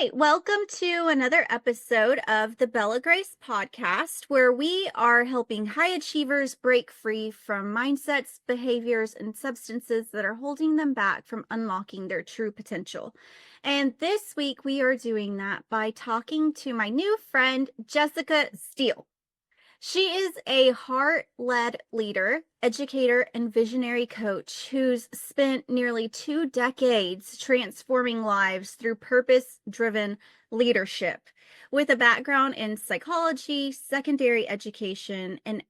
right, welcome to another episode of the Bella Grayce podcast, where we are helping high achievers break free from mindsets, behaviors, and substances that are holding them back from unlocking their true potential. And this week, we are doing that by talking to my new friend, Jessica Steele. She is a heart-led leader, educator, and visionary coach who's spent nearly 2 decades transforming lives through purpose-driven leadership. With a background in psychology, secondary education, and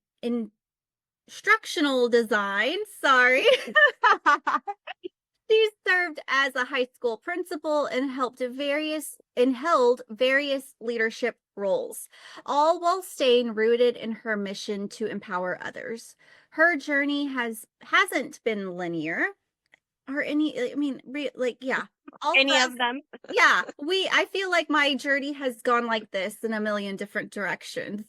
instructional design, sorry. She served as a high school principal and held various leadership roles, all while staying rooted in her mission to empower others. Her journey hasn't been linear or all of Any us. of them. I feel like my journey has gone like this in a million different directions.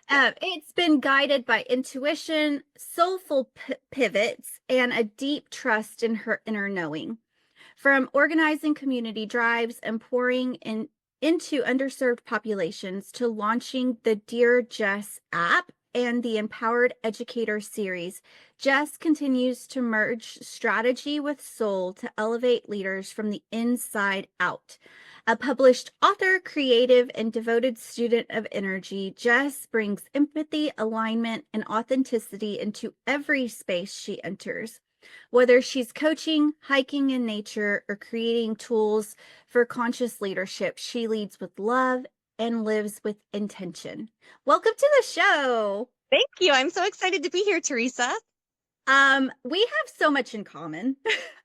It's been guided by intuition, soulful pivots, and a deep trust in her inner knowing. From organizing community drives and pouring into underserved populations to launching the Dear Jess app and the Empowered Educator series, Jess continues to merge strategy with soul to elevate leaders from the inside out. A published author, creative, and devoted student of energy, Jess brings empathy, alignment, and authenticity into every space she enters. Whether she's coaching, hiking in nature, or creating tools for conscious leadership, she leads with love and lives with intention. Welcome to the show. Thank you. I'm so excited to be here, Teresa. We have so much in common.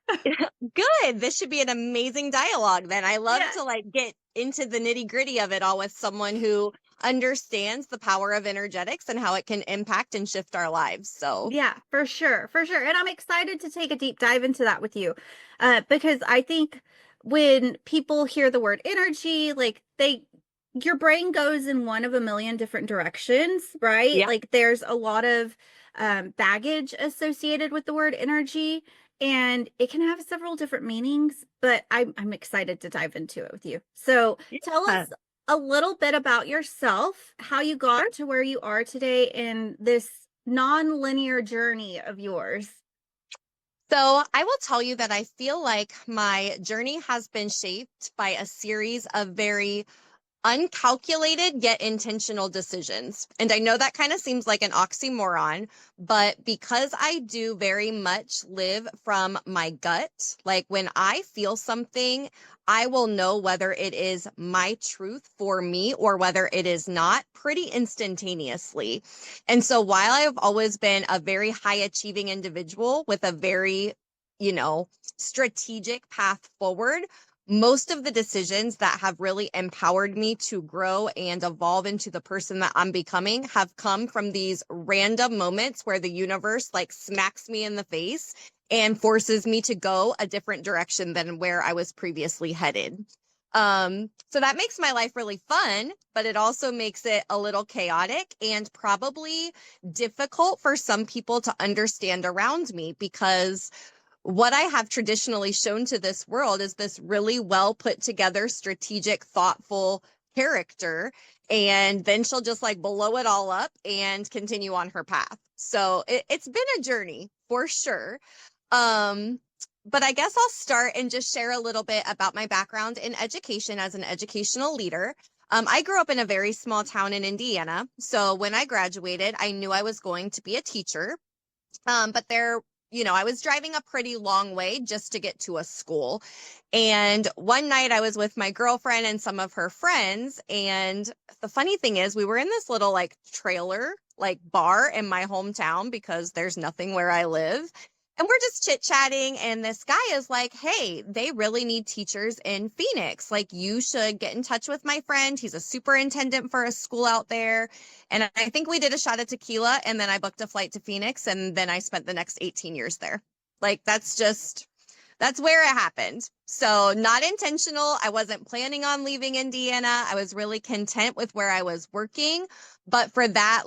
Good. This should be an amazing dialogue then. I love to get into the nitty-gritty of it all with someone who understands the power of energetics and how it can impact and shift our lives. So yeah, for sure. And I'm excited to take a deep dive into that with you. Because I think when people hear the word energy, your brain goes in one of a million different directions, right? Yeah. There's a lot of baggage associated with the word energy, and it can have several different meanings, but I'm excited to dive into it with you. So tell us a little bit about yourself, how you got to where you are today in this non-linear journey of yours. So I will tell you that I feel like my journey has been shaped by a series of very uncalculated yet intentional decisions. And I know that kind of seems like an oxymoron, but because I do very much live from my gut, like when I feel something, I will know whether it is my truth for me or whether it is not pretty instantaneously. And so while I've always been a very high achieving individual with a very, strategic path forward, most of the decisions that have really empowered me to grow and evolve into the person that I'm becoming have come from these random moments where the universe smacks me in the face and forces me to go a different direction than where I was previously headed. So that makes my life really fun, but it also makes it a little chaotic and probably difficult for some people to understand around me, because what I have traditionally shown to this world is this really well put together, strategic, thoughtful character. And then she'll just blow it all up and continue on her path. So it's been a journey for sure. But I guess I'll start and just share a little bit about my background in education as an educational leader. I grew up in a very small town in Indiana. So when I graduated, I knew I was going to be a teacher. But I was driving a pretty long way just to get to a school. And one night I was with my girlfriend and some of her friends. And the funny thing is, we were in this little trailer, bar in my hometown because there's nothing where I live. And we're just chit-chatting, and this guy is like, hey, they really need teachers in Phoenix. You should get in touch with my friend. He's a superintendent for a school out there. And I think we did a shot of tequila, and then I booked a flight to Phoenix, and then I spent the next 18 years there. That's where it happened. So not intentional. I wasn't planning on leaving Indiana. I was really content with where I was working. But for that,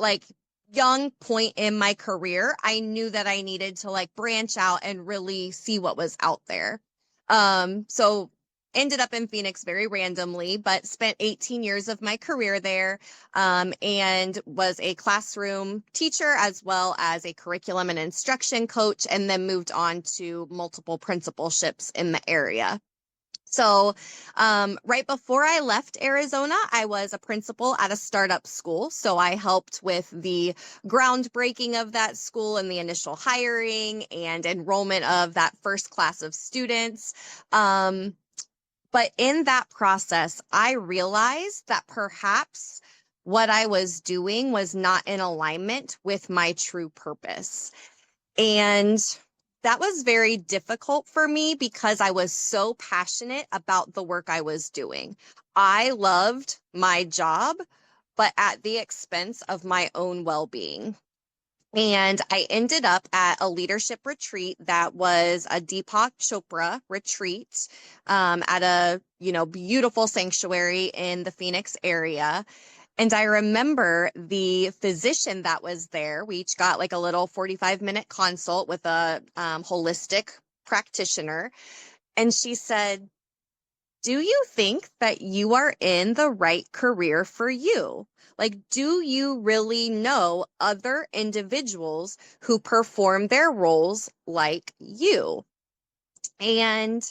young point in my career, I knew that I needed to branch out and really see what was out there. So ended up in Phoenix very randomly, but spent 18 years of my career there, and was a classroom teacher as well as a curriculum and instruction coach, and then moved on to multiple principalships in the area. So, right before I left Arizona, I was a principal at a startup school. So I helped with the groundbreaking of that school and the initial hiring and enrollment of that first class of students. But in that process, I realized that perhaps what I was doing was not in alignment with my true purpose. And that was very difficult for me because I was so passionate about the work I was doing. I loved my job, but at the expense of my own well-being. And I ended up at a leadership retreat that was a Deepak Chopra retreat, at a, beautiful sanctuary in the Phoenix area. And I remember the physician that was there. We each got like a little 45-minute consult with a holistic practitioner. And she said, "Do you think that you are in the right career for you? Like, do you really know other individuals who perform their roles like you?" And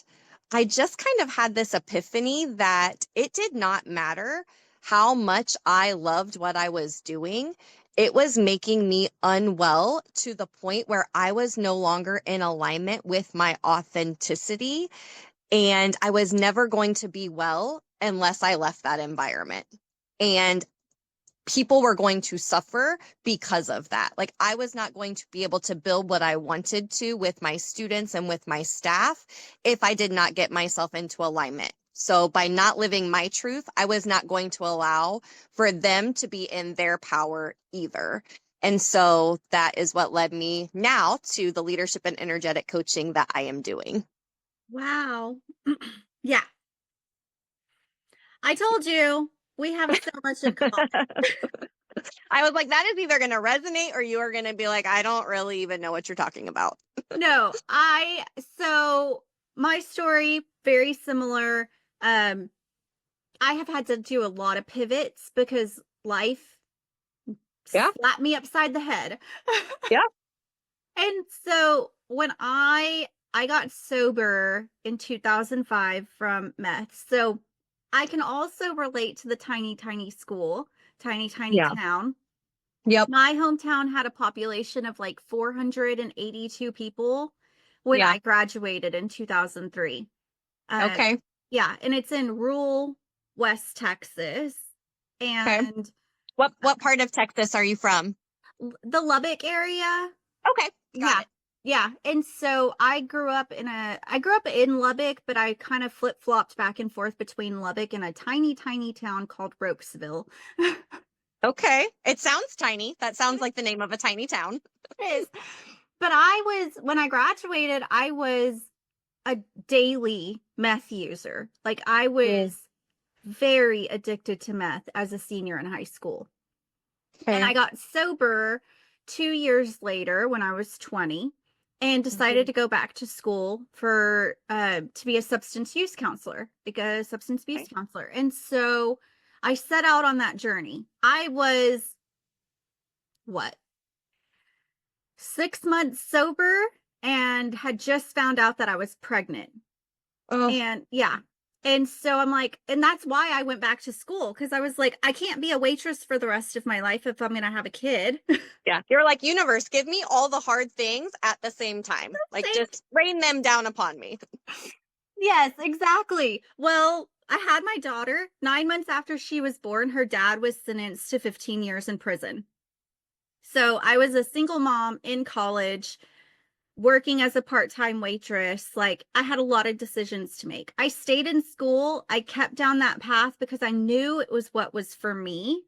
I just kind of had this epiphany that it did not matter how much I loved what I was doing. It was making me unwell to the point where I was no longer in alignment with my authenticity. And I was never going to be well unless I left that environment. And people were going to suffer because of that. Like, I was not going to be able to build what I wanted to with my students and with my staff if I did not get myself into alignment. So by not living my truth, I was not going to allow for them to be in their power either. And so that is what led me now to the leadership and energetic coaching that I am doing. Wow. Yeah. I told you we have so much in common. I was like, that is either going to resonate or you are going to be like, I don't really even know what you're talking about. No, so my story, very similar. I have had to do a lot of pivots because life slapped me upside the head. Yeah. And so when I got sober in 2005 from meth. So I can also relate to the tiny, tiny school, tiny, tiny town. Yep. My hometown had a population of like 482 people when I graduated in 2003. Okay. Yeah, and it's in rural West Texas. And what part of Texas are you from? The Lubbock area. Okay. Got it. Yeah. And so I grew up in Lubbock, but I kind of flip-flopped back and forth between Lubbock and a tiny, tiny town called Ropesville. Okay. It sounds tiny. That sounds like the name of a tiny town. It is. But when I graduated, I was a daily meth user. Like, I was very addicted to meth as a senior in high school. And I got sober 2 years later when I was 20 and decided to go back to school for to be a substance use counselor, like a substance abuse counselor. And so I set out on that journey. I was 6 months sober and had just found out that I was pregnant. And and so I'm like, and that's why I went back to school, because I was like, I can't be a waitress for the rest of my life if I'm going to have a kid. Yeah. You're like, universe, give me all the hard things at the same time. Like, just rain them down upon me. Yes, exactly. Well, I had my daughter 9 months after she was born. Her dad was sentenced to 15 years in prison. So I was a single mom in college, working as a part-time waitress. Like, I had a lot of decisions to make. I stayed in school. I kept down that path because I knew it was what was for me.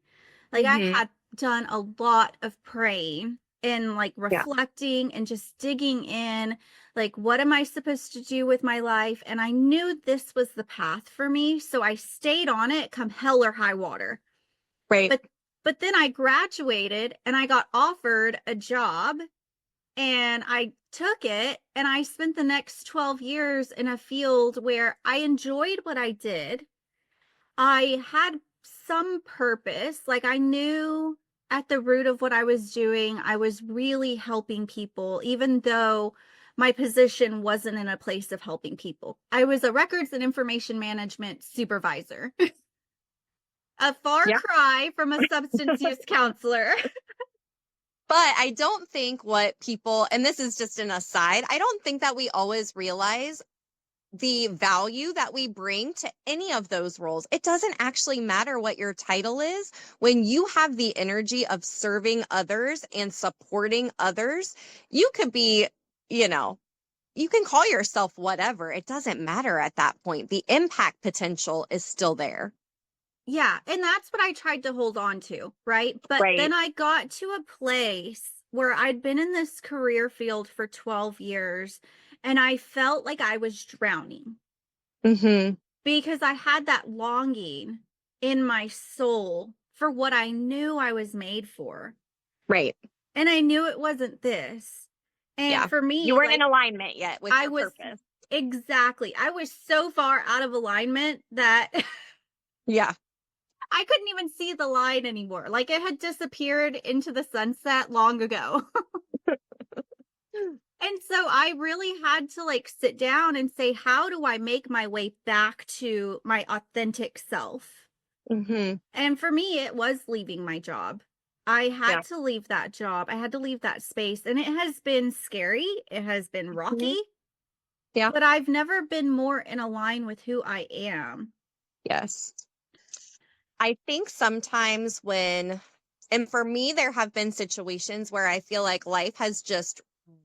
Like, I had done a lot of praying and like reflecting and just digging in, like, what am I supposed to do with my life? And I knew this was the path for me. So I stayed on it come hell or high water. Right. But then I graduated and I got offered a job. And I took it and I spent the next 12 years in a field where I enjoyed what I did. I had some purpose. Like I knew at the root of what I was doing, I was really helping people, even though my position wasn't in a place of helping people. I was a records and information management supervisor, a far Yeah. cry from a substance use counselor. But I don't think what people, and this is just an aside, I don't think that we always realize the value that we bring to any of those roles. It doesn't actually matter what your title is. When you have the energy of serving others and supporting others, you could be, you know, you can call yourself whatever. It doesn't matter at that point. The impact potential is still there. Yeah, and that's what I tried to hold on to, right? But Right. then I got to a place where I'd been in this career field for 12 years and I felt like I was drowning Mm-hmm. because I had that longing in my soul for what I knew I was made for. Right. And I knew it wasn't this. And Yeah. for me, You weren't like in alignment yet with I your was purpose. exactly, I was so far out of alignment that Yeah. I couldn't even see the line anymore. Like it had disappeared into the sunset long ago. And so I really had to like sit down and say, how do I make my way back to my authentic self? Mm-hmm. And for me, it was leaving my job. I Yeah. had to leave that job. I had to leave that space. And it has been scary. It has been Mm-hmm. rocky, Yeah. but I've never been more in line with who I am. Yes. I think sometimes and for me, there have been situations where I feel like life has just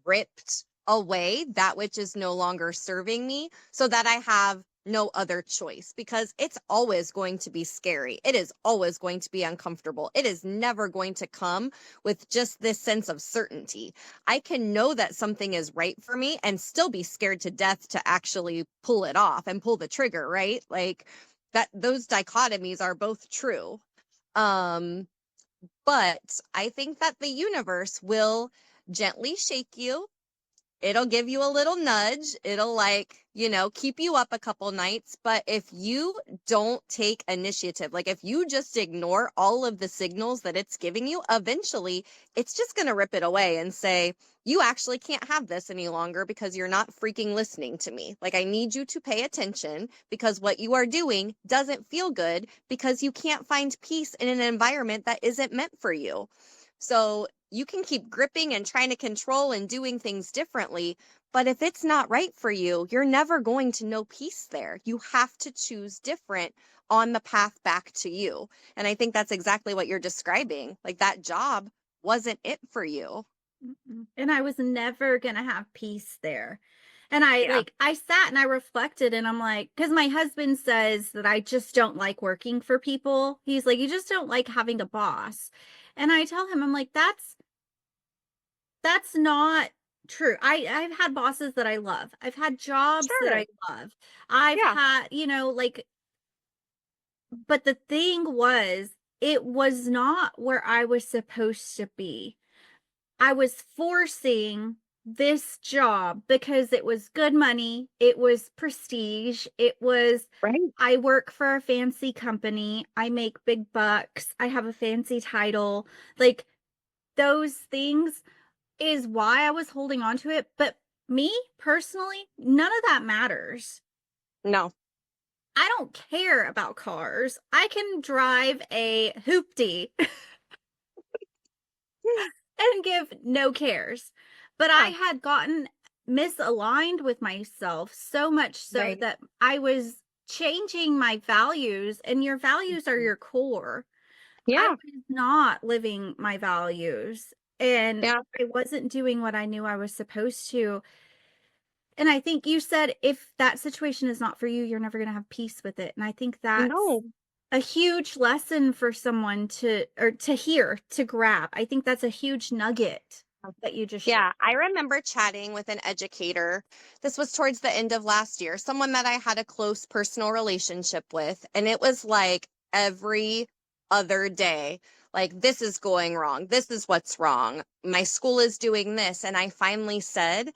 ripped away that which is no longer serving me so that I have no other choice because it's always going to be scary. It is always going to be uncomfortable. It is never going to come with just this sense of certainty. I can know that something is right for me and still be scared to death to actually pull it off and pull the trigger, right? Like that those dichotomies are both true. Um, but I think that the universe will gently shake you. It'll give you a little nudge. It'll keep you up a couple nights. But if you don't take initiative, like if you just ignore all of the signals that it's giving you, eventually it's just going to rip it away and say, you actually can't have this any longer because you're not freaking listening to me. Like I need you to pay attention because what you are doing doesn't feel good because you can't find peace in an environment that isn't meant for you. So you can keep gripping and trying to control and doing things differently. But if it's not right for you, you're never going to know peace there. You have to choose different on the path back to you. And I think that's exactly what you're describing. Like that job wasn't it for you. And I was never going to have peace there. And Yeah. I sat and I reflected and I'm like, because my husband says that I just don't like working for people. He's like, you just don't like having a boss. And I tell him, I'm like, that's not true. I've had bosses that I love. I've had jobs that Sure. I love. I've Yeah. had, but the thing was, it was not where I was supposed to be. I was forcing this job because it was good money, it was prestige, Right. I work for a fancy company, I make big bucks, I have a fancy title. Like those things is why I was holding on to it. But me personally, none of that matters. No. I don't care about cars. I can drive a hoopty and give no cares. But I Yeah. had gotten misaligned with myself so much so Right. that I was changing my values, and your values are your core. I Yeah. was not living my values and Yeah. I wasn't doing what I knew I was supposed to. And I think you said if that situation is not for you, you're never going to have peace with it. And I think that's No. a huge lesson for someone to hear, to grab. I think that's a huge nugget that you just shared. Yeah, I remember chatting with an educator. This was towards the end of last year, someone that I had a close personal relationship with. And it was like every other day, like, this is going wrong. This is what's wrong. My school is doing this. And I finally said,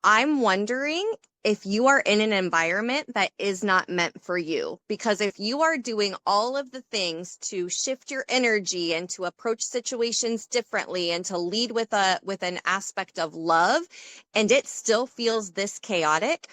I'm wondering if you are in an environment that is not meant for you. Because if you are doing all of the things to shift your energy and to approach situations differently and to lead with an aspect of love, and it still feels this chaotic,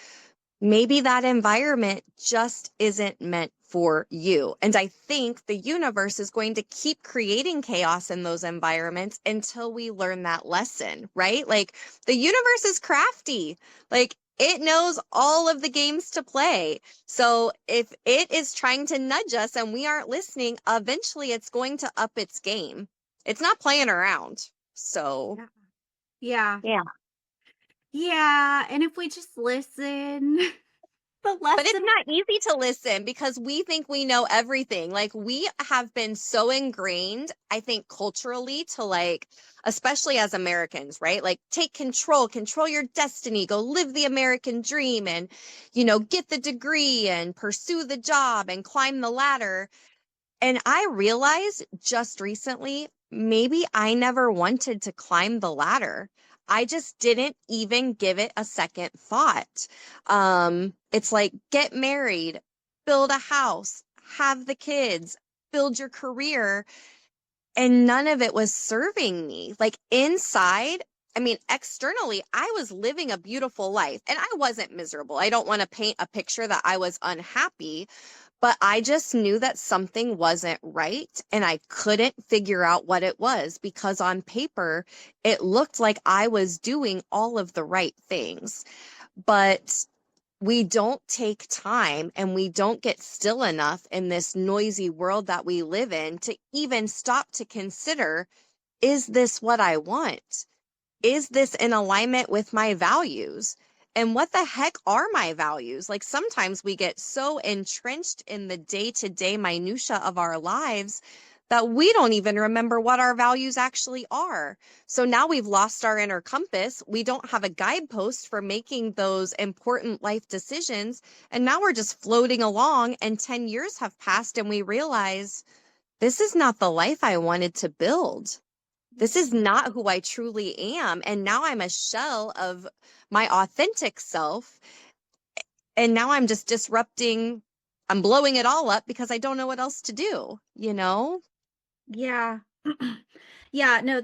maybe that environment just isn't meant for you. And I think the universe is going to keep creating chaos in those environments until we learn that lesson, right? Like, the universe is crafty. Like, it knows all of the games to play. So if it is trying to nudge us and we aren't listening, eventually it's going to up its game. It's not playing around. So Yeah. yeah. Yeah. And if we just listen, the But it's lesson. not easy to listen because we think we know everything. Like, we have been so ingrained, I think, culturally to, like, especially as Americans, right? Like, take control your destiny, go live the American dream and, get the degree and pursue the job and climb the ladder. And I realized just recently, maybe I never wanted to climb the ladder. I just didn't even give it a second thought. It's like, get married, build a house, have the kids, build your career. And none of it was serving me. Like, inside, I mean, externally, I was living a beautiful life and I wasn't miserable. I don't want to paint a picture that I was unhappy, but I just knew that something wasn't right and I couldn't figure out what it was because on paper, it looked like I was doing all of the right things. But we don't take time and we don't get still enough in this noisy world that we live in to even stop to consider, is this what I want? Is this in alignment with my values? And what the heck are my values? Like, sometimes we get so entrenched in the day-to-day minutia of our lives that we don't even remember what our values actually are. So now we've lost our inner compass. We don't have a guidepost for making those important life decisions. And now we're just floating along, and 10 years have passed and we realize this is not the life I wanted to build. This is not who I truly am. And now I'm a shell of my authentic self. And now I'm just disrupting. I'm blowing it all up because I don't know what else to do, Yeah. Yeah, no,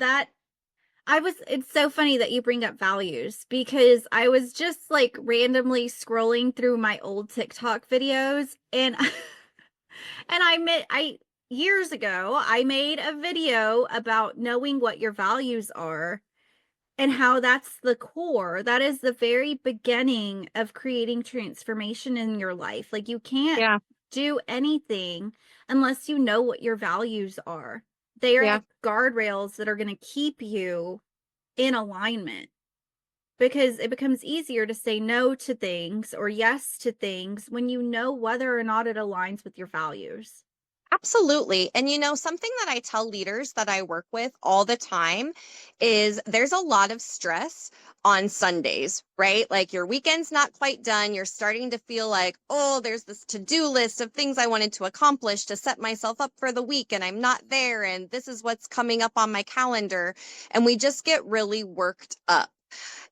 it's so funny that you bring up values because I was just like randomly scrolling through my old TikTok videos and I years ago, I made a video about knowing what your values are and how that's the core. That is the very beginning of creating transformation in your life. Like, you can't Yeah. do anything unless you know what your values are. They are Yeah. the guardrails that are going to keep you in alignment because it becomes easier to say no to things or yes to things when you know whether or not it aligns with your values. Absolutely. And something that I tell leaders that I work with all the time is there's a lot of stress on Sundays, right? Like, your weekend's not quite done. You're starting to feel like, oh, there's this to-do list of things I wanted to accomplish to set myself up for the week, and I'm not there. And this is what's coming up on my calendar. And we just get really worked up.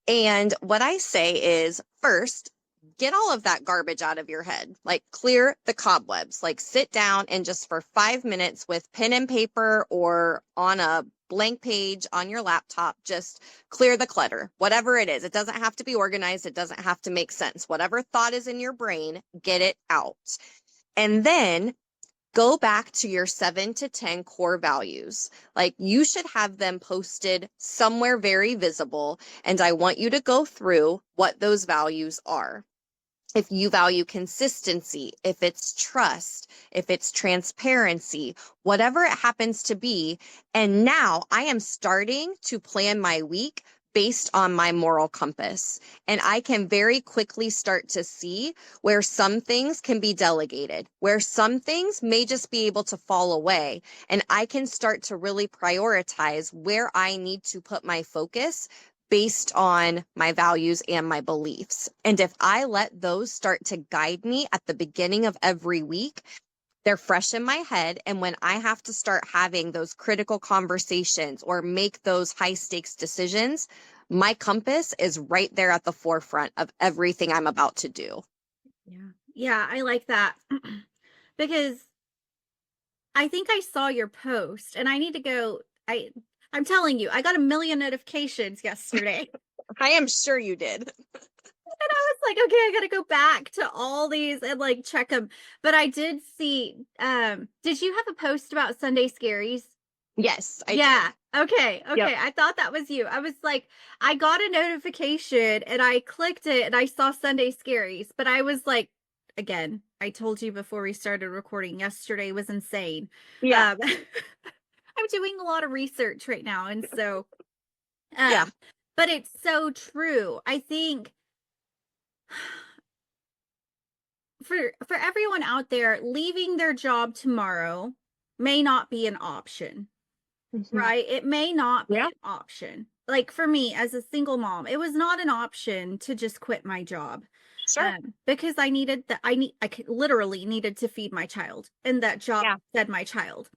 And what I say is, first, get all of that garbage out of your head, like, clear the cobwebs, like, sit down and just for 5 minutes with pen and paper or on a blank page on your laptop, just clear the clutter, whatever it is. It doesn't have to be organized. It doesn't have to make sense. Whatever thought is in your brain, get it out. And then go back to your 7 to 10 core values. Like, you should have them posted somewhere very visible. And I want you to go through what those values are. If you value consistency, if it's trust, if it's transparency, whatever it happens to be. And now I am starting to plan my week based on my moral compass. And I can very quickly start to see where some things can be delegated, where some things may just be able to fall away. And I can start to really prioritize where I need to put my focus based on my values and my beliefs. And if I let those start to guide me at the beginning of every week, They're fresh in my head. And when I have to start having those critical conversations or make those high stakes decisions, my compass is right there at the forefront of everything I'm about to do. Yeah. Yeah, I like that. Because I think I saw your post and I need to go. I'm telling you, I got a million notifications yesterday. I am sure you did. And I was like, okay, I gotta go back to all these and like check them. But I did see, did you have a post about Sunday scaries? Yes, I Yeah. did. Okay. Yep. Okay. I thought that was you. I was like, I got a notification and I clicked it and I saw Sunday scaries, but I was like, again, I told you before we started recording, yesterday was insane. Yeah. I'm doing a lot of research right now. And so, Yeah. but it's so true. I think for everyone out there, leaving their job tomorrow may not be an option, Mhm. right? It may not be Yeah. an option. Like for me as a single mom, it was not an option to just quit my job. Sure. Because I needed that literally needed to feed my child, and that job Yeah. fed my child.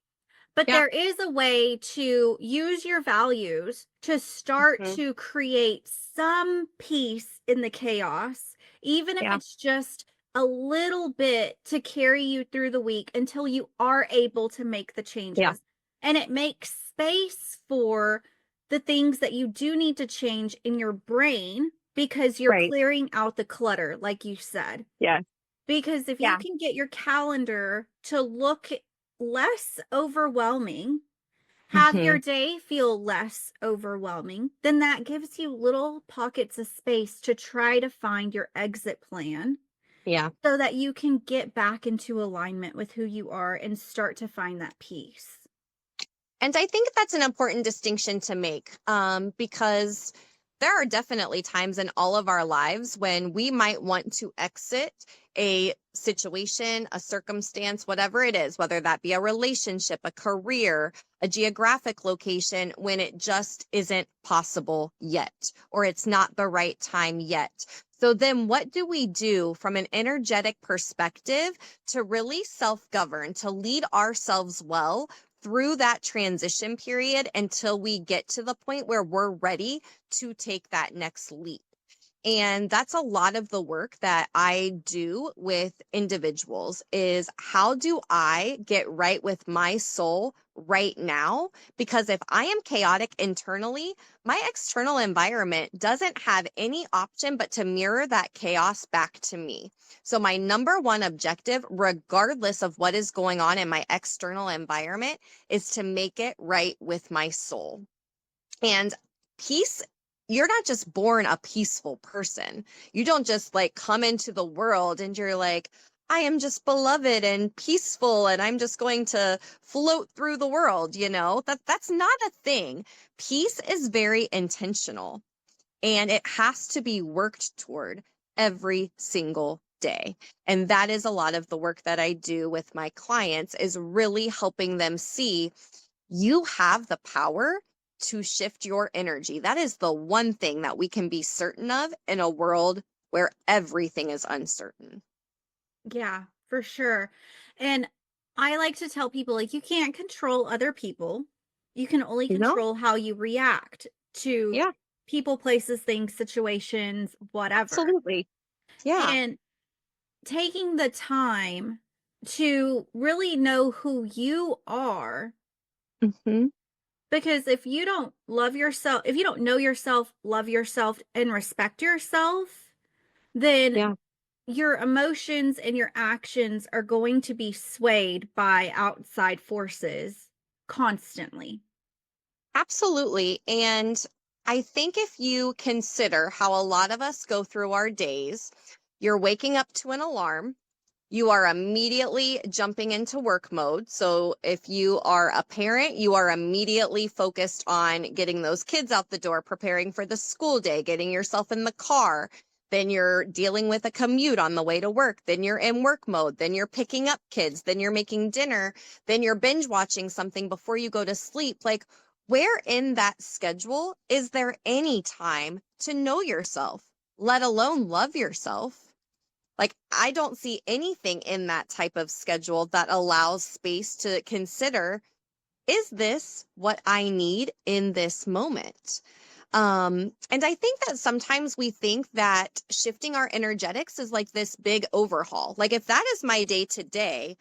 But Yeah. there is a way to use your values to start Mhm. to create some peace in the chaos, even if Yeah. it's just a little bit to carry you through the week until you are able to make the Yeah. changes. And it makes space for the things that you do need to change in your brain because you're Right. clearing out the clutter, like you said. Yeah. Because if you Yeah. can get your calendar to look less overwhelming, have your Mhm. day feel less overwhelming, then that gives you little pockets of space to try to find your exit plan Yeah. so that you can get back into alignment with who you are and start to find that peace. And I think that's an important distinction to make, because there are definitely times in all of our lives when we might want to exit a situation, a circumstance, whatever it is, whether that be a relationship, a career, a geographic location, when it just isn't possible yet, or it's not the right time yet. So then what do we do from an energetic perspective to really self-govern, to lead ourselves well through that transition period until we get to the point where we're ready to take that next leap? And that's a lot of the work that I do with individuals is how do I get right with my soul right now? Because if I am chaotic internally, my external environment doesn't have any option but to mirror that chaos back to me. So my number one objective, regardless of what is going on in my external environment, is to make it right with my soul. And peace, you're not just born a peaceful person. You don't just like come into the world and you're like, I am just beloved and peaceful and I'm just going to float through the world, that's not a thing. Peace is very intentional and it has to be worked toward every single day. And that is a lot of the work that I do with my clients, is really helping them see you have the power to shift your energy. That is the one thing that we can be certain of in a world where everything is uncertain. Yeah, for sure. And I like to tell people, like, you can't control other people. You can only You know? control how you react to Yeah, people, places, things, situations, whatever. absolutely. Yeah. And taking the time to really know who you are, Hmm. because if you don't love yourself, if you don't know yourself, love yourself, and respect yourself, then Yeah, your emotions and your actions are going to be swayed by outside forces constantly. absolutely. And I think if you consider how a lot of us go through our days, you're waking up to an alarm. You are immediately jumping into work mode. So if you are a parent, you are immediately focused on getting those kids out the door, preparing for the school day, getting yourself in the car. Then you're dealing with a commute on the way to work. Then you're in work mode. Then you're picking up kids. Then you're making dinner. Then you're binge watching something before you go to sleep. Like, where in that schedule is there any time to know yourself, let alone love yourself? Like, I don't see anything in that type of schedule that allows space to consider, is this what I need in this moment? And I think that sometimes we think that shifting our energetics is like this big overhaul. Like, if that is my day to day,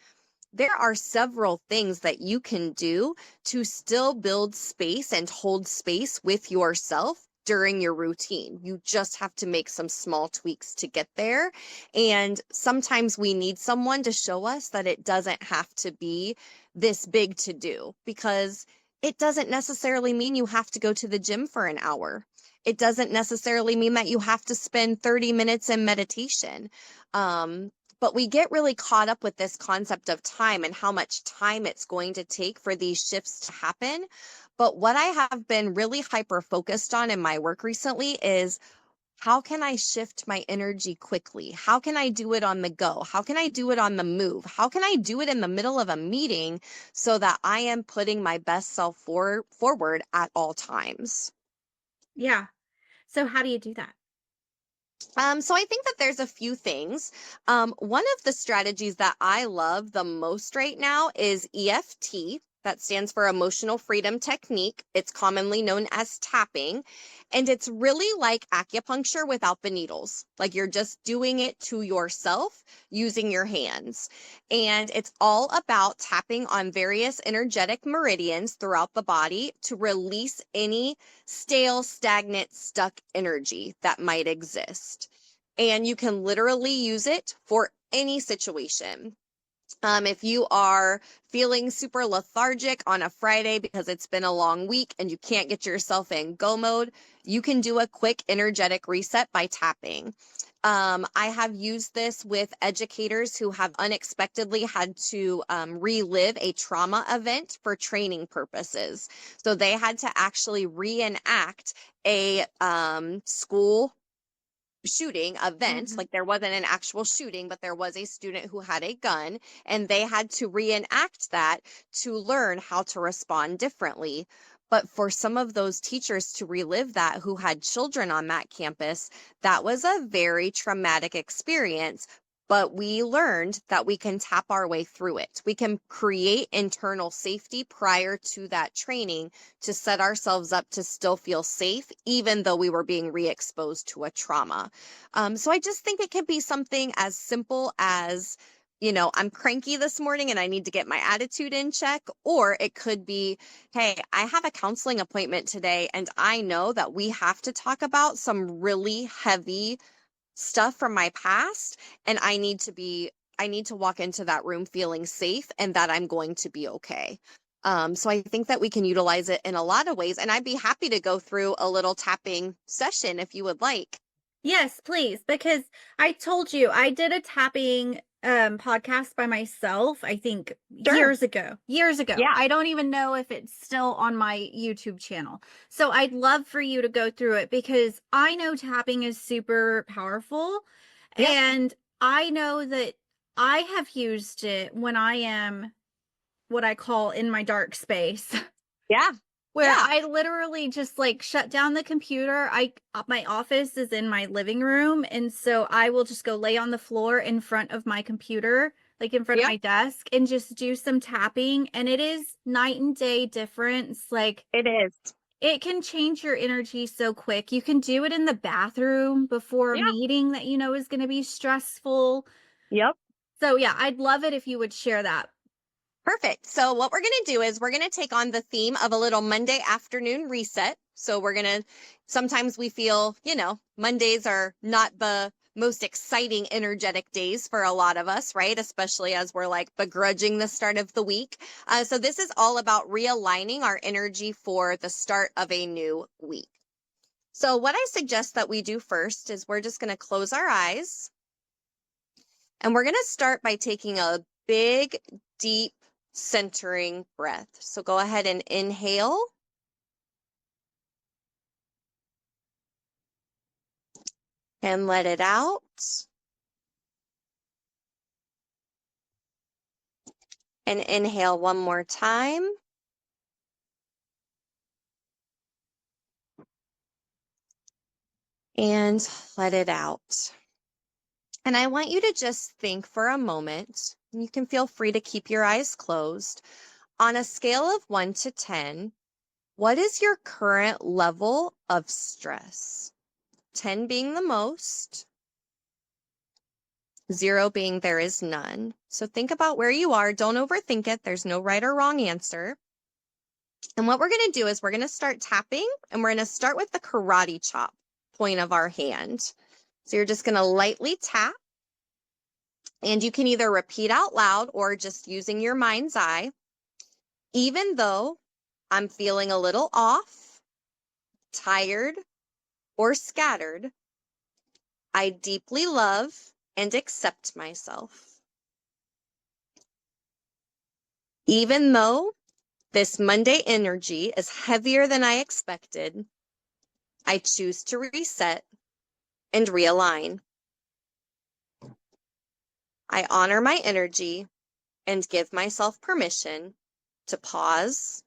there are several things that you can do to still build space and hold space with yourself during your routine. You just have to make some small tweaks to get there. And sometimes we need someone to show us that it doesn't have to be this big to do, because it doesn't necessarily mean you have to go to the gym for an hour. It doesn't necessarily mean that you have to spend 30 minutes in meditation. But we get really caught up with this concept of time and how much time it's going to take for these shifts to happen. But what I have been really hyper focused on in my work recently is, how can I shift my energy quickly? How can I do it on the go? How can I do it on the move? How can I do it in the middle of a meeting so that I am putting my best self forward at all times? Yeah. So how do you do that? So I think that there's a few things. One of the strategies that I love the most right now is EFT. That stands for Emotional Freedom Technique. It's commonly known as tapping. And it's really like acupuncture without the needles. Like, you're just doing it to yourself using your hands. And it's all about tapping on various energetic meridians throughout the body to release any stale, stagnant, stuck energy that might exist. And you can literally use it for any situation. If you are feeling super lethargic on a Friday because it's been a long week and you can't get yourself in go mode, you can do a quick energetic reset by tapping. I have used this with educators who have unexpectedly had to relive a trauma event for training purposes. So they had to actually reenact a school shooting event. Mhm. Like, there wasn't an actual shooting, but there was a student who had a gun, and they had to reenact that to learn how to respond differently. But for some of those teachers to relive that who had children on that campus, that was a very traumatic experience. But we learned that we can tap our way through it. We can create internal safety prior to that training to set ourselves up to still feel safe, even though we were being re-exposed to a trauma. So I just think it can be something as simple as, I'm cranky this morning and I need to get my attitude in check. Or it could be, hey, I have a counseling appointment today and I know that we have to talk about some really heavy stuff from my past, and I need to walk into that room feeling safe and that I'm going to be okay. So I think that we can utilize it in a lot of ways, and I'd be happy to go through a little tapping session if you would like. Yes, please, because I told you I did a tapping podcast by myself, I think Sure. years ago. Years ago. Yeah. I don't even know if it's still on my YouTube channel. So I'd love for you to go through it because I know tapping is super powerful, Yep. and I know that I have used it when I am what I call in my dark space. Yeah. Where Yeah. I literally just, like, shut down the computer. My office is in my living room, and so I will just go lay on the floor in front of my computer, like, in front of Yep. my desk, and just do some tapping, and it is night and day difference. Like, It is. it can change your energy so quick. You can do it in the bathroom before a Yeah. meeting that you know is gonna be stressful. Yep. So, yeah, I'd love it if you would share that. Perfect. So what we're going to do is we're going to take on the theme of a little Monday afternoon reset. So sometimes we feel, Mondays are not the most exciting, energetic days for a lot of us, right? Especially as we're like begrudging the start of the week. So this is all about realigning our energy for the start of a new week. So what I suggest that we do first is we're just going to close our eyes, and we're going to start by taking a big, deep, centering breath. So go ahead and inhale. And let it out. And inhale one more time. And let it out. And I want you to just think for a moment. You can feel free to keep your eyes closed. On a scale of 1 to 10, what is your current level of stress? 10 being the most, 0 being there is none. So think about where you are. Don't overthink it. There's no right or wrong answer. And what we're going to do is we're going to start tapping, and we're going to start with the karate chop point of our hand. So you're just going to lightly tap, and you can either repeat out loud or just using your mind's eye. Even though I'm feeling a little off, tired, or scattered, I deeply love and accept myself. Even though this Monday energy is heavier than I expected, I choose to reset and realign. I honor my energy and give myself permission to pause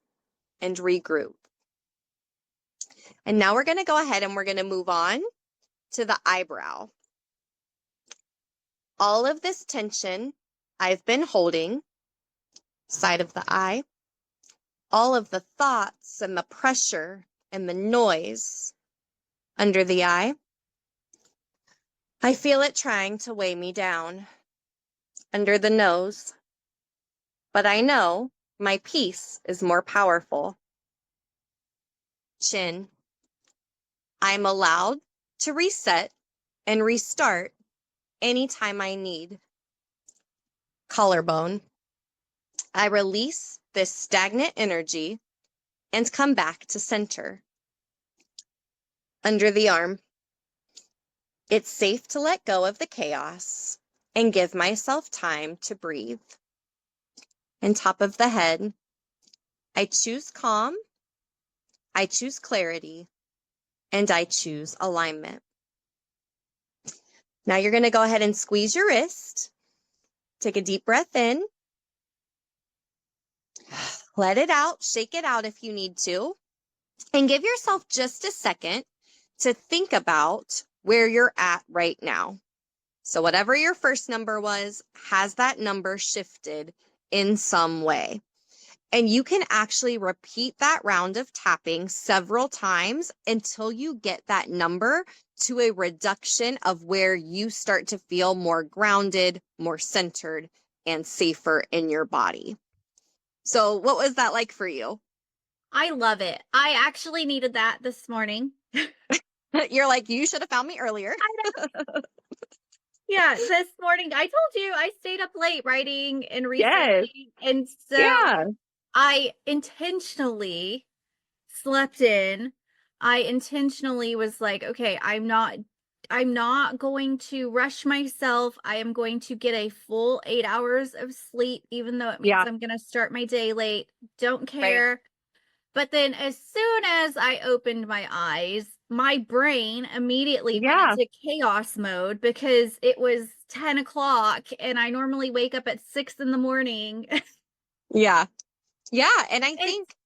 and regroup. And now we're going to go ahead and we're going to move on to the eyebrow. All of this tension I've been holding, side of the eye, all of the thoughts and the pressure and the noise under the eye, I feel it trying to weigh me down. Under the nose, but I know my peace is more powerful. Chin, I'm allowed to reset and restart anytime I need. Collarbone, I release this stagnant energy and come back to center. Under the arm, it's safe to let go of the chaos and give myself time to breathe. And top of the head, I choose calm, I choose clarity, and I choose alignment. Now you're going to go ahead and squeeze your wrist. Take a deep breath in. Let it out. Shake it out if you need to. And give yourself just a second to think about where you're at right now. So whatever your first number was, has that number shifted in some way? And you can actually repeat that round of tapping several times until you get that number to a reduction of where you start to feel more grounded, more centered, and safer in your body. So what was that like for you? I love it. I actually needed that this morning. You're like, you should have found me earlier. Yeah, this morning I told you I stayed up late writing and Yes. researching. And so Yeah. I intentionally slept in. I intentionally was like, okay, I'm not going to rush myself. I am going to get a full 8 hours of sleep, even though it means Yeah. I'm going to start my day late. Don't Right. care. But then as soon as I opened my eyes, my brain immediately went Yeah. into chaos mode because it was 10 o'clock and I normally wake up at 6 in the morning. Yeah. Yeah. And I It's think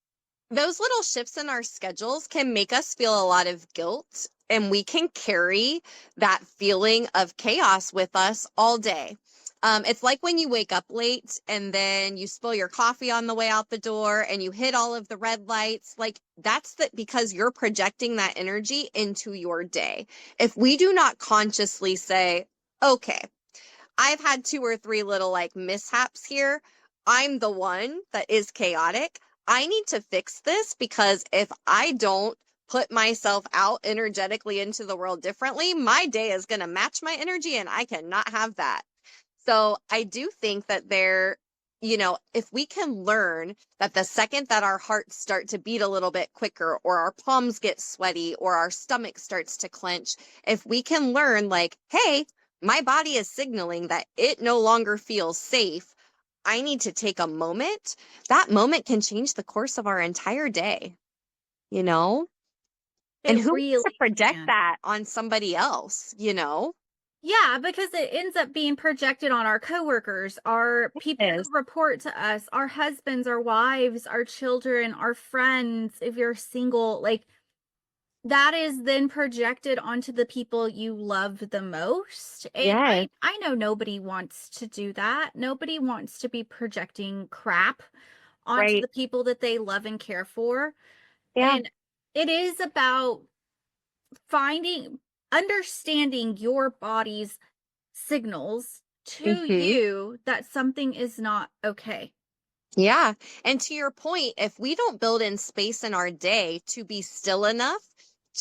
those little shifts in our schedules can make us feel a lot of guilt, and we can carry that feeling of chaos with us all day. It's like when you wake up late and then you spill your coffee on the way out the door and you hit all of the red lights. Like that's because you're projecting that energy into your day. If we do not consciously say, okay, I've had 2 or 3 little like mishaps here. I'm the one that is chaotic. I need to fix this because if I don't put myself out energetically into the world differently, my day is going to match my energy and I cannot have that. So I do think that if we can learn that the second that our hearts start to beat a little bit quicker or our palms get sweaty or our stomach starts to clench, if we can learn like, hey, my body is signaling that it no longer feels safe, I need to take a moment. That moment can change the course of our entire day, you know? And it who wants to really project can. that on somebody else, you know? Yeah, because it ends up being projected on our coworkers, our people Yes. who report to us, our husbands, our wives, our children, our friends. If you're single, like that is then projected onto the people you love the most. And Yes. I know nobody wants to do that. Nobody wants to be projecting crap onto Right. the people that they love and care for. Yeah. And it is about finding, understanding your body's signals to Hmm. you that something is not okay. Yeah. And to your point, if we don't build in space in our day to be still enough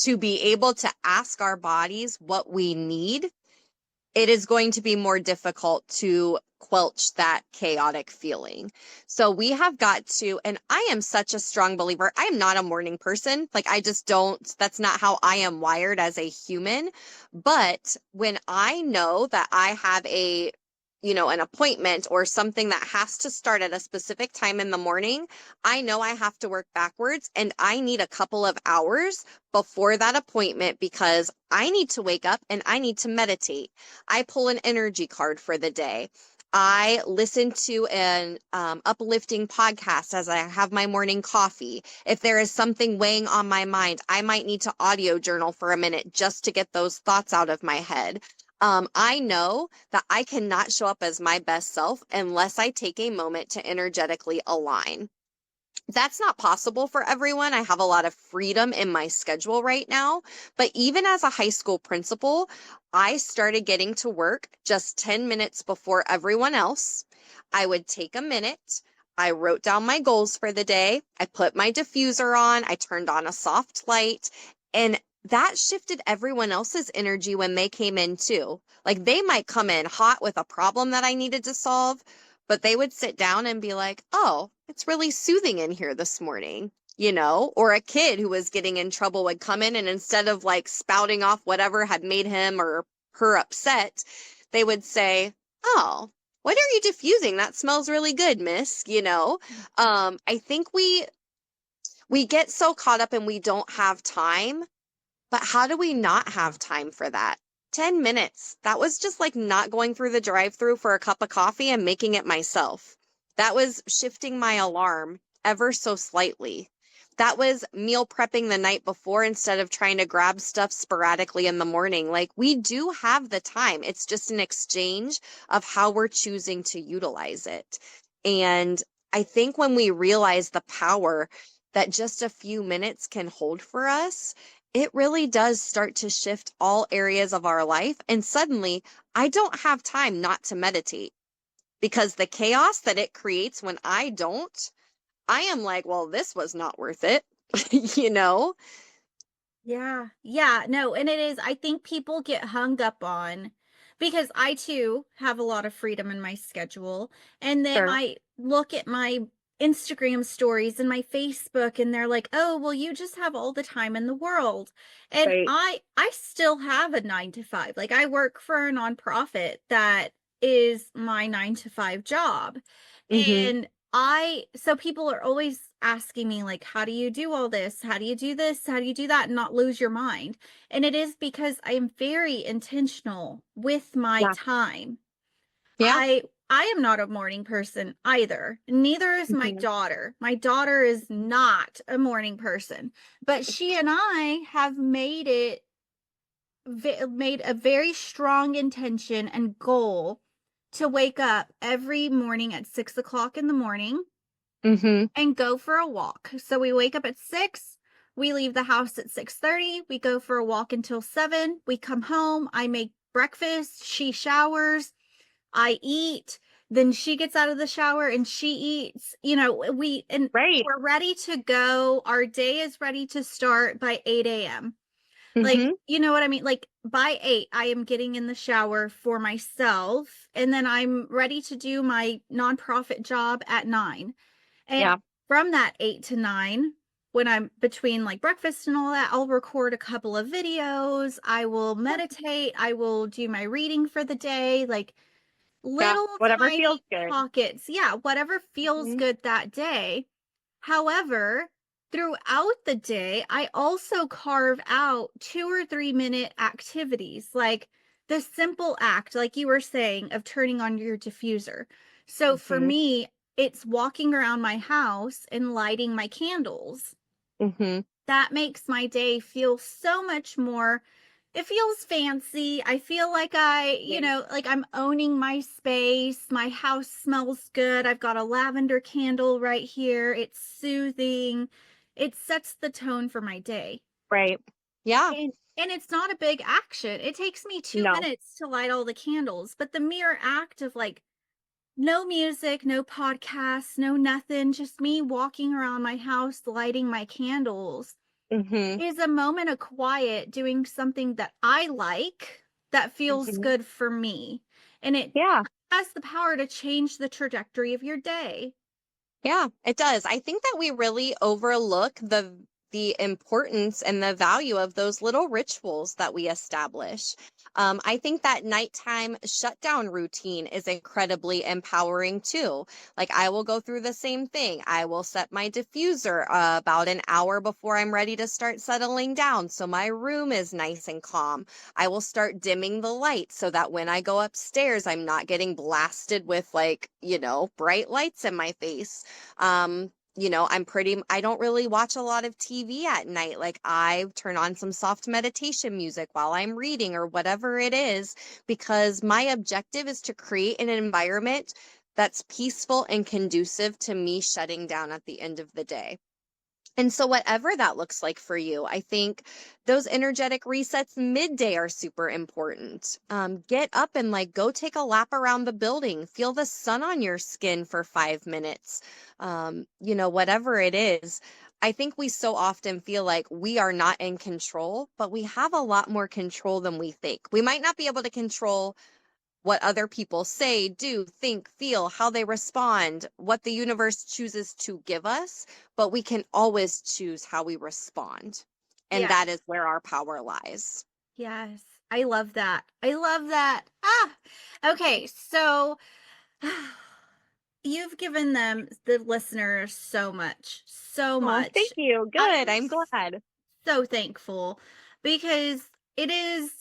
to be able to ask our bodies what we need, it is going to be more difficult to quelch that chaotic feeling. So we have got to, and I am such a strong believer. I am not a morning person. Like, I just don't, that's not how I am wired as a human. But when I know that I have an appointment or something that has to start at a specific time in the morning, I know I have to work backwards and I need a couple of hours before that appointment because I need to wake up and I need to meditate. I pull an energy card for the day. I listen to an uplifting podcast as I have my morning coffee. If there is something weighing on my mind, I might need to audio journal for a minute just to get those thoughts out of my head. I know that I cannot show up as my best self unless I take a moment to energetically align. That's not possible for everyone. I have a lot of freedom in my schedule right now. But even as a high school principal, I started getting to work just 10 minutes before everyone else. I would take a minute. I wrote down my goals for the day. I put my diffuser on. I turned on a soft light. And that shifted everyone else's energy when they came in too. Like, they might come in hot with a problem that I needed to solve, but they would sit down and be like, oh, it's really soothing in here this morning, or a kid who was getting in trouble would come in and instead of like spouting off whatever had made him or her upset, they would say, oh, what are you diffusing? That smells really good, miss. I think we get so caught up and we don't have time, but how do we not have time for that? 10 minutes. That was just like not going through the drive-through for a cup of coffee and making it myself. That was shifting my alarm ever so slightly. That was meal prepping the night before instead of trying to grab stuff sporadically in the morning. Like, we do have the time. It's just an exchange of how we're choosing to utilize it. And I think when we realize the power that just a few minutes can hold for us, it really does start to shift all areas of our life. And suddenly, I don't have time not to meditate because the chaos that it creates when I don't, I am like, well, this was not worth it, you know? Yeah. Yeah. No, and it is, I think people get hung up on, because I too have a lot of freedom in my schedule. And they Sure. might look at my Instagram stories and my Facebook and they're like, "Oh, well, you just have all the time in the world." And Right. I still have a 9 to 5. Like, I work for a nonprofit that is my 9 to 5 job. Mm-hmm. And so people are always asking me, like, how do you do all this? How do you do this? How do you do that and not lose your mind? And it is because I am very intentional with my Yeah. time. Yeah. I am not a morning person either. Neither is my Mm-hmm. daughter. My daughter is not a morning person, but she and I have made a very strong intention and goal to wake up every morning at 6 o'clock in the morning Mm-hmm. and go for a walk. So we wake up at 6, we leave the house at 6:30, we go for a walk until 7, we come home, I make breakfast, she showers, I eat, then she gets out of the shower and she eats. Right. We're ready to go. Our day is ready to start by 8 a.m. Like, Mm-hmm. you know what I mean? Like, by 8, I am getting in the shower for myself, and then I'm ready to do my nonprofit job at 9. And Yeah. from that 8 to 9, when I'm between like breakfast and all that, I'll record a couple of videos. I will meditate. I will do my reading for the day, like Yeah. little Whatever feels tiny good. pockets. Yeah, whatever feels Mm-hmm. good that day. However, throughout the day, I also carve out 2 or 3 minute activities, like the simple act, like you were saying, of turning on your diffuser. So for Mm-hmm. me, it's walking around my house and lighting my candles. Mm-hmm. that makes my day feel so much more, it feels fancy. I feel like Right. like I'm owning my space. My house smells good. I've got a lavender candle right here. It's soothing. It sets the tone for my day. Right. Yeah. And it's not a big action. It takes me 2 No. minutes to light all the candles, but the mere act of like no music, no podcasts, no nothing, just me walking around my house lighting my candles Mhm. is a moment of quiet doing something that I like that feels Mhm. good for me. And it Yeah. has the power to change the trajectory of your day. Yeah, it does. I think that we really overlook the importance and the value of those little rituals that we establish. I think that nighttime shutdown routine is incredibly empowering too. Like I will go through the same thing. I will set my diffuser about an hour before I'm ready to start settling down, so my room is nice and calm. I will start dimming the light so that when I go upstairs, I'm not getting blasted with like, bright lights in my face. I don't really watch a lot of TV at night. Like I turn on some soft meditation music while I'm reading or whatever it is, because my objective is to create an environment that's peaceful and conducive to me shutting down at the end of the day. And so, whatever that looks like for you, I think those energetic resets midday are super important. Get up and like go take a lap around the building, feel the sun on your skin for 5 minutes, whatever it is. I think we so often feel like we are not in control, but we have a lot more control than we think. We might not be able to control what other people say, do, think, feel, how they respond, what the universe chooses to give us, but we can always choose how we respond. And Yes. that is where our power lies. Yes. I love that. I love that. Okay. So you've given the listeners, so Oh, thank much. you. Good. I'm I'm glad. so thankful because it is,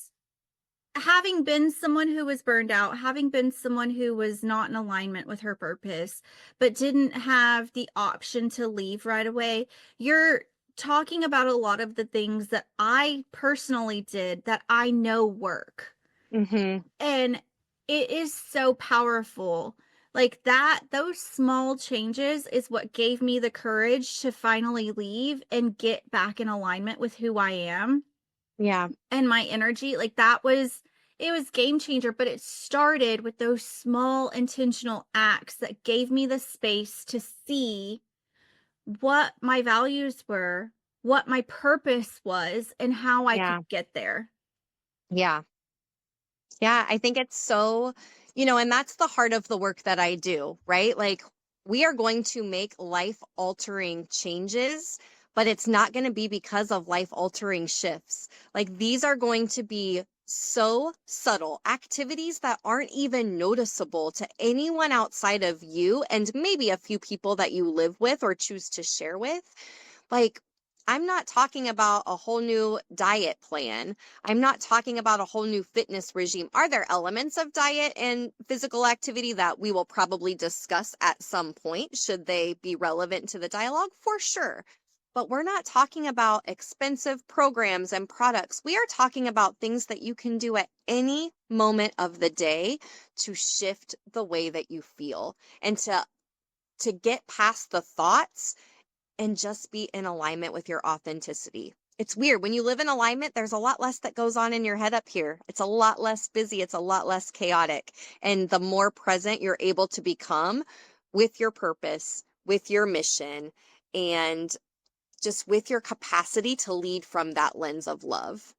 having been someone who was burned out, having been someone who was not in alignment with her purpose, but didn't have the option to leave right away. You're talking about a lot of the things that I personally did that I know work. Hmm. And it is so powerful. Like that, those small changes is what gave me the courage to finally leave and get back in alignment with who I am Yeah. and my energy. Like it was game changer, but it started with those small intentional acts that gave me the space to see what my values were, what my purpose was, and how I could Yeah. get there. Yeah. Yeah, I think it's so, and that's the heart of the work that I do, right? Like we are going to make life altering changes, but it's not going to be because of life altering shifts. Like these are going to be so subtle activities that aren't even noticeable to anyone outside of you and maybe a few people that you live with or choose to share with. Like, I'm not talking about a whole new diet plan. I'm not talking about a whole new fitness regime. Are there elements of diet and physical activity that we will probably discuss at some point? Should they be relevant to the dialogue? For sure. But we're not talking about expensive programs and products. We are talking about things that you can do at any moment of the day to shift the way that you feel and to get past the thoughts and just be in alignment with your authenticity. It's weird. When you live in alignment, there's a lot less that goes on in your head up here. It's a lot less busy. It's a lot less chaotic. And the more present you're able to become with your purpose, with your mission, and just with your capacity to lead from that lens of love.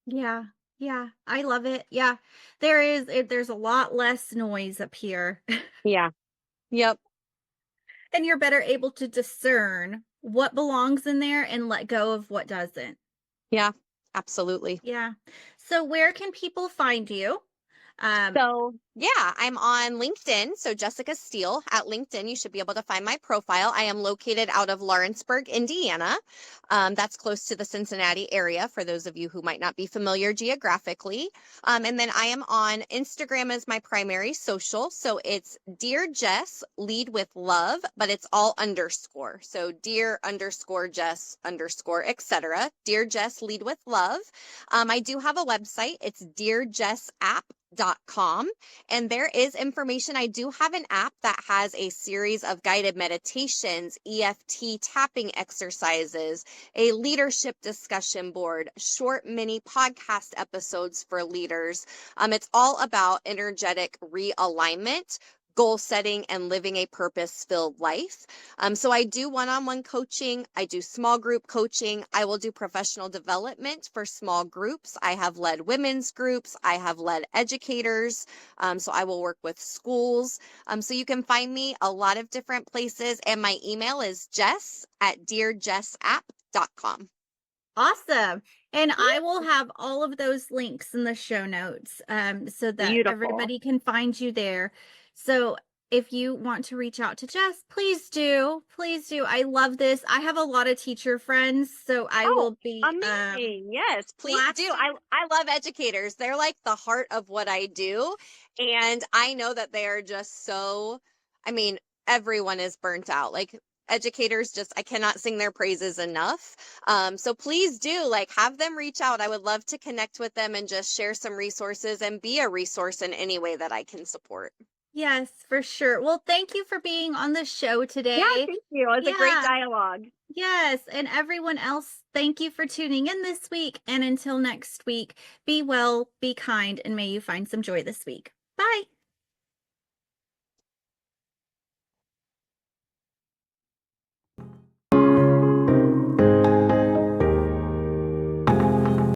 Yeah. Yeah. I love it. Yeah. There's a lot less noise up here. Yeah. Yep. And you're better able to discern what belongs in there and let go of what doesn't. Yeah. Absolutely. Yeah. So where can people find you? So yeah, I'm on LinkedIn. So Jessica Steele at LinkedIn. You should be able to find my profile. I am located out of Lawrenceburg, Indiana. That's close to the Cincinnati area for those of you who might not be familiar geographically. And then I am on Instagram as my primary social. So it's Dear Jess, lead with love, but it's all underscore. So Dear underscore Jess underscore, etc. Dear Jess, lead with love. I do have a website. It's dearjessapp.com. And there is information. I do have an app that has a series of guided meditations, EFT tapping exercises, a leadership discussion board, short mini podcast episodes for leaders. It's all about energetic realignment, goal setting, and living a purpose-filled life. So I do one-on-one coaching. I do small group coaching. I will do professional development for small groups. I have led women's groups. I have led educators. So I will work with schools. So you can find me a lot of different places. And my email is jess@dearjessapp.com. Awesome. And I will have all of those links in the show notes so that Beautiful. everybody can find you there. So if you want to reach out to Jess, please do. Please do. I love this. I have a lot of teacher friends, so I will be amazing. Yes, please do. I love educators. They're like the heart of what I do. And I know that they are just so, I mean, everyone is burnt out. Like educators just, I cannot sing their praises enough. So please do have them reach out. I would love to connect with them and just share some resources and be a resource in any way that I can support. Yes, for sure. Well, thank you for being on the show today. Yeah, thank you. It was a great dialogue. Yes, and everyone else, thank you for tuning in this week. And until next week, be well, be kind, and may you find some joy this week. Bye.